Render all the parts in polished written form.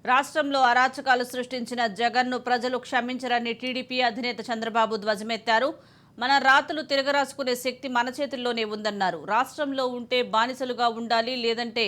రాష్ట్రంలో అరాచకాలు సృష్టించిన జగన్ను ప్రజలు క్షమించరని టీడీపీ అధినేత చంద్రబాబు ధ్వజమెత్తారు. మన రాతలు తిరగరాసుకునే శక్తి మన చేతుల్లోనే ఉందన్నారు. రాష్ట్రంలో ఉంటే బానిసలుగా ఉండాలి, లేదంటే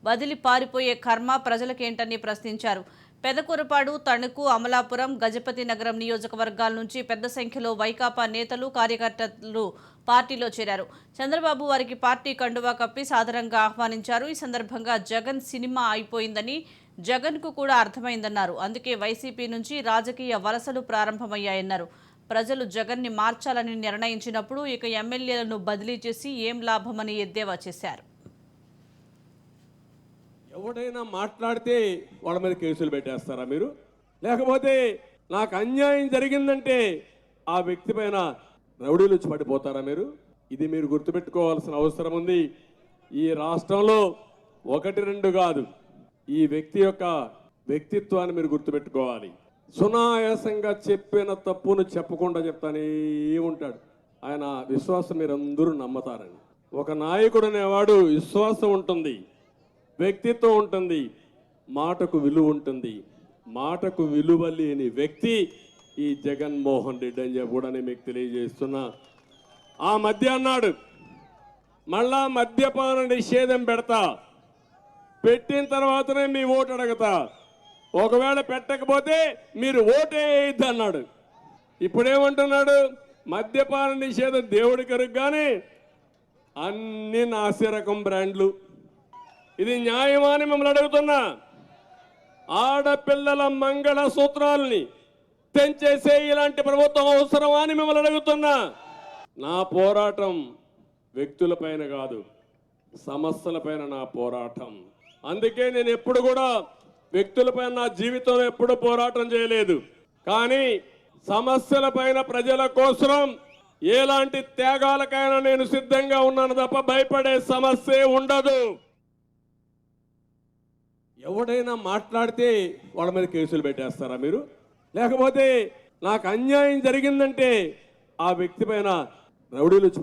వదిలి పారిపోయే కర్మ ప్రజలకేంటని ప్రశ్నించారు. పెదకూరపాడు, తణుకు, అమలాపురం, గజపతి నగరం నియోజకవర్గాల నుంచి పెద్ద సంఖ్యలో వైకాపా నేతలు, కార్యకర్తలు పార్టీలో చేరారు. చంద్రబాబు వారికి పార్టీ కండువా కప్పి సాదరంగా ఆహ్వానించారు. ఈ సందర్భంగా జగన్ సినిమా అయిపోయిందని జగన్కు కూడా అర్థమైందన్నారు. అందుకే వైసీపీ నుంచి రాజకీయ వలసలు ప్రారంభమయ్యాయన్నారు. ప్రజలు జగన్ని మార్చాలని నిర్ణయించినప్పుడు ఇక ఎమ్మెల్యేలను బదిలీ చేసి ఏం లాభమని ఎద్దేవా చేశారు. ఎవడైనా మాట్లాడితే వాళ్ళ మీద కేసులు పెట్టేస్తారా మీరు? లేకపోతే నాకు అన్యాయం జరిగిందంటే ఆ వ్యక్తి పైన రౌడీలు వచ్చి పడిపోతారా మీరు? ఇది మీరు గుర్తుపెట్టుకోవాల్సిన అవసరం ఉంది. ఈ రాష్ట్రంలో ఒకటి రెండు కాదు, ఈ వ్యక్తి యొక్క వ్యక్తిత్వాన్ని మీరు గుర్తుపెట్టుకోవాలి. సునాయాసంగా చెప్పిన తప్పును చెప్పకుండా చెప్తానే ఉంటాడు. ఆయన విశ్వాసం మీరందరూ నమ్మతారని. ఒక నాయకుడు అనేవాడు విశ్వాసం ఉంటుంది, వ్యక్తిత్వం ఉంటుంది, మాటకు విలువ ఉంటుంది. మాటకు విలువ లేని వ్యక్తి ఈ జగన్మోహన్ రెడ్డి అని చెప్పి కూడా నేను మీకు తెలియజేస్తున్నా. ఆ మధ్య అన్నాడు, మళ్ళా మద్యపాన నిషేధం పెడతా, పెట్టిన తర్వాతనే మీ ఓటు అడగతా, ఒకవేళ పెట్టకపోతే మీరు ఓటే వేయద్దు అన్నాడు. ఇప్పుడేమంటున్నాడు? మద్యపాన నిషేధం దేవుడి కరుగు, కానీ అన్ని నాసిరకం బ్రాండ్లు. ఇది న్యాయమా అని మిమ్మల్ని అడుగుతున్నా. ఆడపిల్లల మంగళ సూత్రాలని తెంచేసే ఇలాంటి ప్రభుత్వం అవసరమా అని మిమ్మల్ని అడుగుతున్నా. నా పోరాటం వ్యక్తులపైన కాదు, సమస్యలపైన నా పోరాటం. అందుకే నేను ఎప్పుడు కూడా వ్యక్తులపైన నా జీవితంలో ఎప్పుడు పోరాటం చేయలేదు. కానీ సమస్యలపైన ప్రజల కోసం ఎలాంటి త్యాగాలకైనా నేను సిద్ధంగా ఉన్నాను తప్ప భయపడే సమస్య ఉండదు. ఎవడైనా మాట్లాడితే వాళ్ళ మీద కేసులు పెట్టేస్తారా మీరు? లేకపోతే నాకు అన్యాయం జరిగిందంటే ఆ వ్యక్తి పైన రౌడీలు వచ్చి